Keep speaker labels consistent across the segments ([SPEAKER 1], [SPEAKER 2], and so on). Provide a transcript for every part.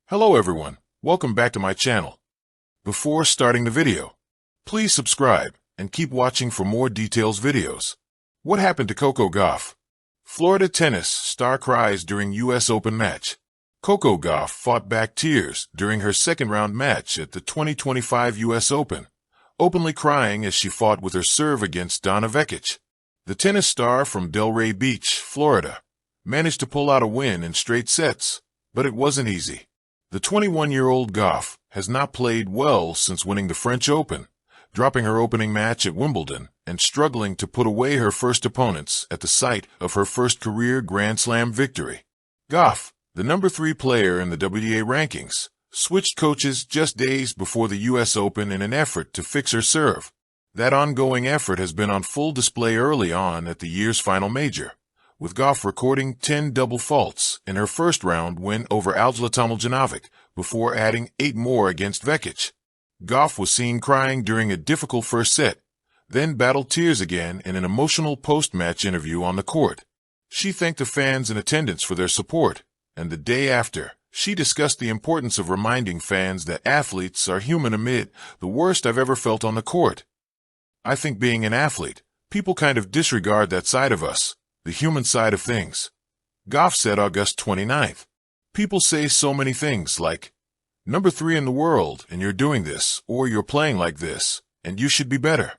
[SPEAKER 1] Hello everyone, welcome back to my channel. Before starting the video, please subscribe and keep watching for more details videos. What happened to Coco Gauff? Florida tennis star cries during US Open match. Coco Gauff fought back tears during her second-round match at the 2025 US Open, openly crying as she fought with her serve against Donna Vekic. The tennis star from Delray Beach, Florida, managed to pull out a win in straight sets, but it wasn't easy. The 21-year-old Gauff has not played well since winning the French Open, dropping her opening match at Wimbledon and struggling to put away her first opponents at the site of her first career Grand Slam victory. Gauff, the number 3 player in the WTA rankings, switched coaches just days before the US Open in an effort to fix her serve. That ongoing effort has been on full display early on at the year's final major, with Gauff recording 10 double faults in her first round win over Ajla Tomljanovic before adding 8 more against Vekic. Gauff was seen crying during a difficult first set, then battled tears again in an emotional post-match interview on the court. She thanked the fans in attendance for their support, and the day after, she discussed the importance of reminding fans that athletes are human amid the worst I've ever felt on the court. I think being an athlete, people kind of disregard that side of us, the human side of things. Gauff said August 29th. People say so many things like, number 3 in the world and you're doing this, or you're playing like this, and you should be better.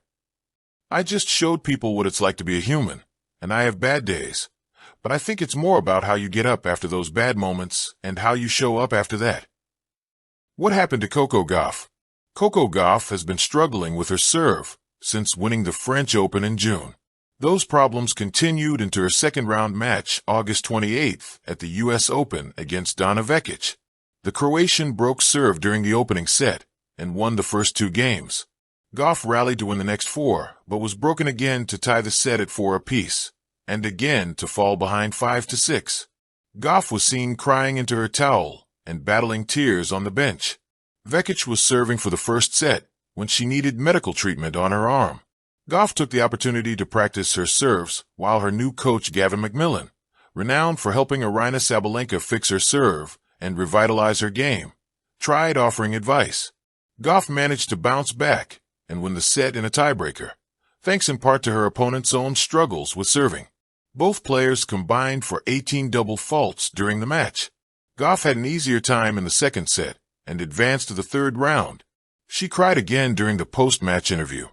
[SPEAKER 1] I just showed people what it's like to be a human, and I have bad days. But I think it's more about how you get up after those bad moments and how you show up after that. What happened to Coco Gauff? Coco Gauff has been struggling with her serve since winning the French Open in June. Those problems continued into her second-round match August 28th at the US Open against Donna Vekic. The Croatian broke serve during the opening set and won the first 2 games. Gauff rallied to win the next 4, but was broken again to tie the set at 4 apiece, and again to fall behind 5-6. Gauff was seen crying into her towel and battling tears on the bench. Vekic was serving for the first set when she needed medical treatment on her arm. Gauff took the opportunity to practice her serves while her new coach Gavin McMillan, renowned for helping Aryna Sabalenka fix her serve and revitalize her game, tried offering advice. Gauff managed to bounce back and win the set in a tiebreaker, thanks in part to her opponent's own struggles with serving. Both players combined for 18 double faults during the match. Gauff had an easier time in the second set and advanced to the third round. She cried again during the post-match interview.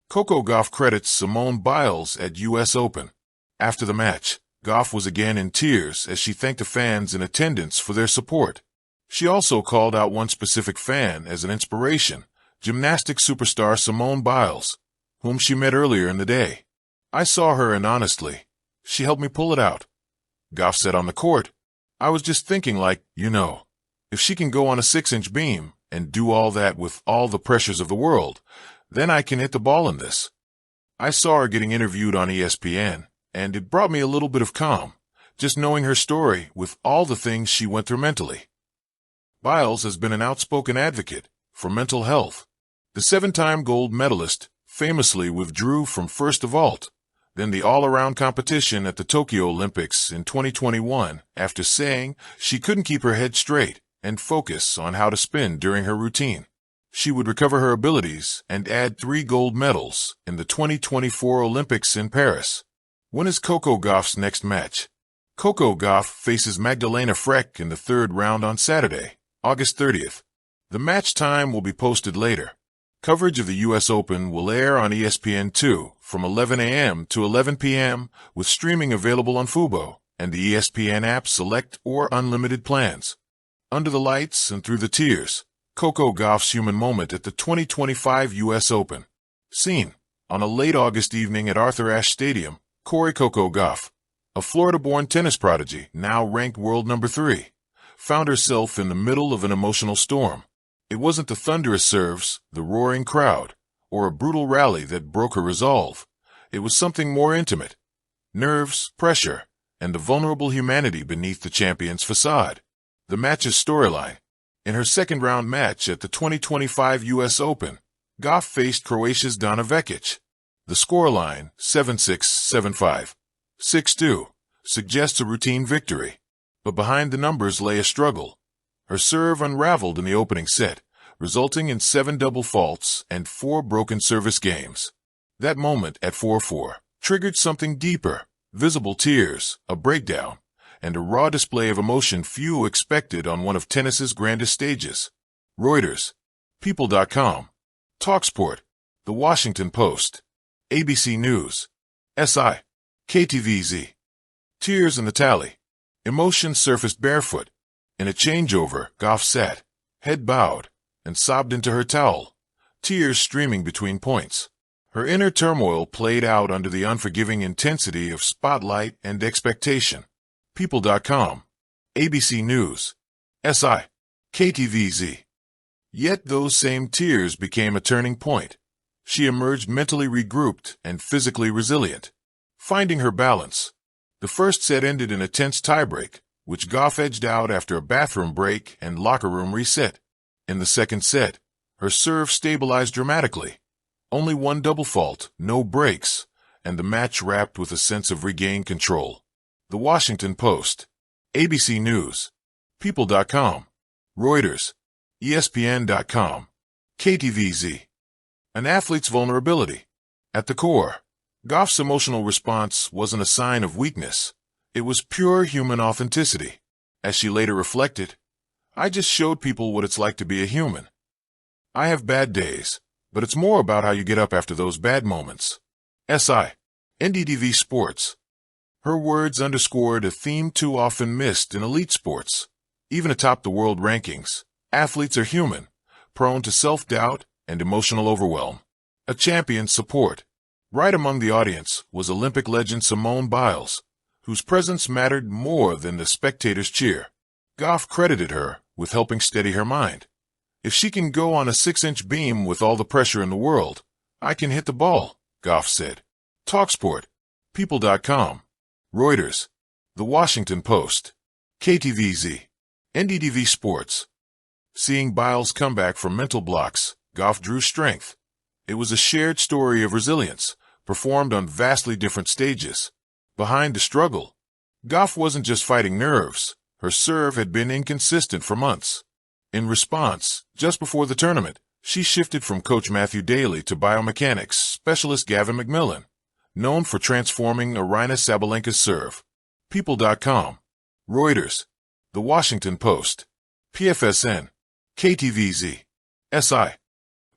[SPEAKER 1] Coco Gauff credits Simone Biles at US Open. After the match, Gauff was again in tears as she thanked the fans in attendance for their support. She also called out one specific fan as an inspiration, gymnastics superstar Simone Biles, whom she met earlier in the day. I saw her and honestly, she helped me pull it out. Gauff said on the court, I was just thinking if she can go on a 6-inch beam and do all that with all the pressures of the world, then I can hit the ball in this. I saw her getting interviewed on ESPN, and it brought me a little bit of calm, just knowing her story with all the things she went through mentally. Biles has been an outspoken advocate for mental health. The 7-time gold medalist famously withdrew from first the vault, then the all-around competition at the Tokyo Olympics in 2021 after saying she couldn't keep her head straight and focus on how to spin during her routine. She would recover her abilities and add 3 gold medals in the 2024 Olympics in Paris. When is Coco Gauff's next match? Coco Gauff faces Magdalena Frech in the 3rd round on Saturday, August 30th. The match time will be posted later. Coverage of the US Open will air on ESPN2 from 11 a.m. to 11 p.m. with streaming available on Fubo and the ESPN app Select or Unlimited plans. Under the lights and through the tears, Coco Gauff's human moment at the 2025 US Open. Seen on a late August evening at Arthur Ashe Stadium, Coco Gauff, a Florida-born tennis prodigy now ranked world number 3, found herself in the middle of an emotional storm. It wasn't the thunderous serves, the roaring crowd, or a brutal rally that broke her resolve. It was something more intimate. Nerves, pressure, and the vulnerable humanity beneath the champion's facade. The match's storyline. In her second-round match at the 2025 US Open, Gauff faced Croatia's Donna Vekic. The scoreline, 7-6, 7-5, 6-2, suggests a routine victory. But behind the numbers lay a struggle. Her serve unraveled in the opening set, resulting in 7 double faults and 4 broken service games. That moment at 4-4 triggered something deeper, visible tears, a breakdown, and a raw display of emotion few expected on one of tennis's grandest stages. Reuters, People.com, TalkSport, The Washington Post, ABC News, SI, KTVZ. Tears in the tally. Emotion surfaced barefoot. In a changeover, Gauff sat, head bowed, and sobbed into her towel, tears streaming between points. Her inner turmoil played out under the unforgiving intensity of spotlight and expectation. People.com, ABC News, SI, KTVZ. Yet those same tears became a turning point. She emerged mentally regrouped and physically resilient, finding her balance. The first set ended in a tense tiebreak, which Gauff edged out after a bathroom break and locker room reset. In the second set, her serve stabilized dramatically. Only 1 double fault, no breaks, and the match wrapped with a sense of regained control. The Washington Post, ABC News, People.com, Reuters, ESPN.com, KTVZ. An athlete's vulnerability. At the core, Gauff's emotional response wasn't a sign of weakness. It was pure human authenticity. As she later reflected, "I just showed people what it's like to be a human. I have bad days, but it's more about how you get up after those bad moments." SI, NDTV Sports. Her words underscored a theme too often missed in elite sports. Even atop the world rankings, athletes are human, prone to self-doubt and emotional overwhelm. A champion's support. Right among the audience was Olympic legend Simone Biles, whose presence mattered more than the spectators' cheer. Gauff credited her with helping steady her mind. "If she can go on a 6-inch beam with all the pressure in the world, I can hit the ball," Gauff said. TalkSport, People.com, Reuters, The Washington Post, KTVZ, NDTV Sports. Seeing Biles come back from mental blocks, Gauff drew strength. It was a shared story of resilience, performed on vastly different stages. Behind the struggle, Gauff wasn't just fighting nerves. Her serve had been inconsistent for months. In response, just before the tournament, she shifted from coach Matthew Daly to biomechanics specialist Gavin McMillan, known for transforming Aryna Sabalenka's serve. People.com, Reuters, The Washington Post, PFSN, KTVZ, SI.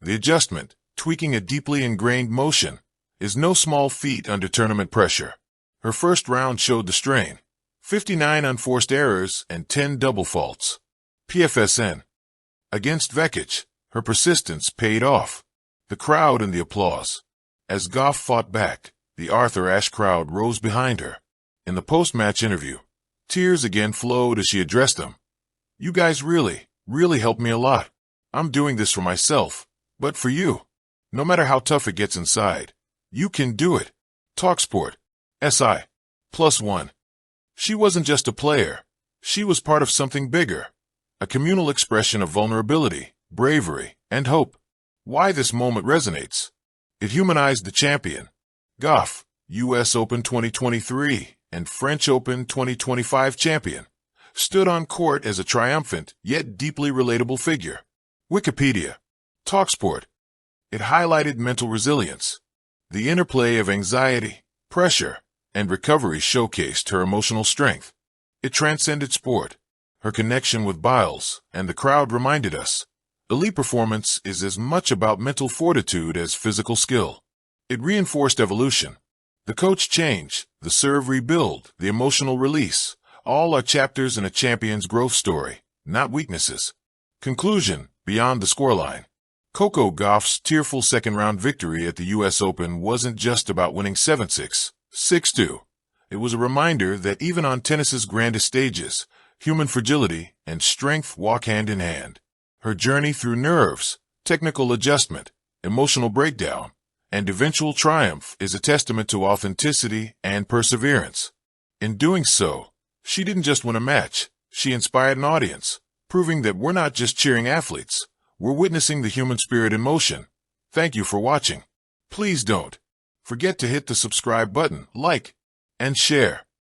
[SPEAKER 1] The adjustment, tweaking a deeply ingrained motion, is no small feat under tournament pressure. Her first round showed the strain. 59 unforced errors and 10 double faults. PFSN. Against Vekic, her persistence paid off. The crowd and the applause. As Gauff fought back, the Arthur Ashe crowd rose behind her. In the post-match interview, tears again flowed as she addressed them. "You guys really helped me a lot. I'm doing this for myself, but for you. No matter how tough it gets inside, you can do it." TalkSport, SI, +1. She wasn't just a player. She was part of something bigger. A communal expression of vulnerability, bravery, and hope. Why this moment resonates. It humanized the champion. Gauff, U.S. Open 2023 and French Open 2025 champion, stood on court as a triumphant yet deeply relatable figure. Wikipedia. TalkSport. It highlighted mental resilience. The interplay of anxiety, pressure, and recovery showcased her emotional strength. It transcended sport. Her connection with Biles and the crowd reminded us, elite performance is as much about mental fortitude as physical skill. It reinforced evolution. The coach change, the serve rebuild, the emotional release, all are chapters in a champion's growth story, not weaknesses. Conclusion, beyond the scoreline. Coco Gauff's tearful second-round victory at the U.S. Open wasn't just about winning 7-6, 6-2. It was a reminder that even on tennis's grandest stages, human fragility and strength walk hand in hand. Her journey through nerves, technical adjustment, emotional breakdown, and eventual triumph is a testament to authenticity and perseverance. In doing so, she didn't just win a match, she inspired an audience, proving that we're not just cheering athletes, we're witnessing the human spirit in motion. Thank you for watching. Please don't forget to hit the subscribe button, like, and share.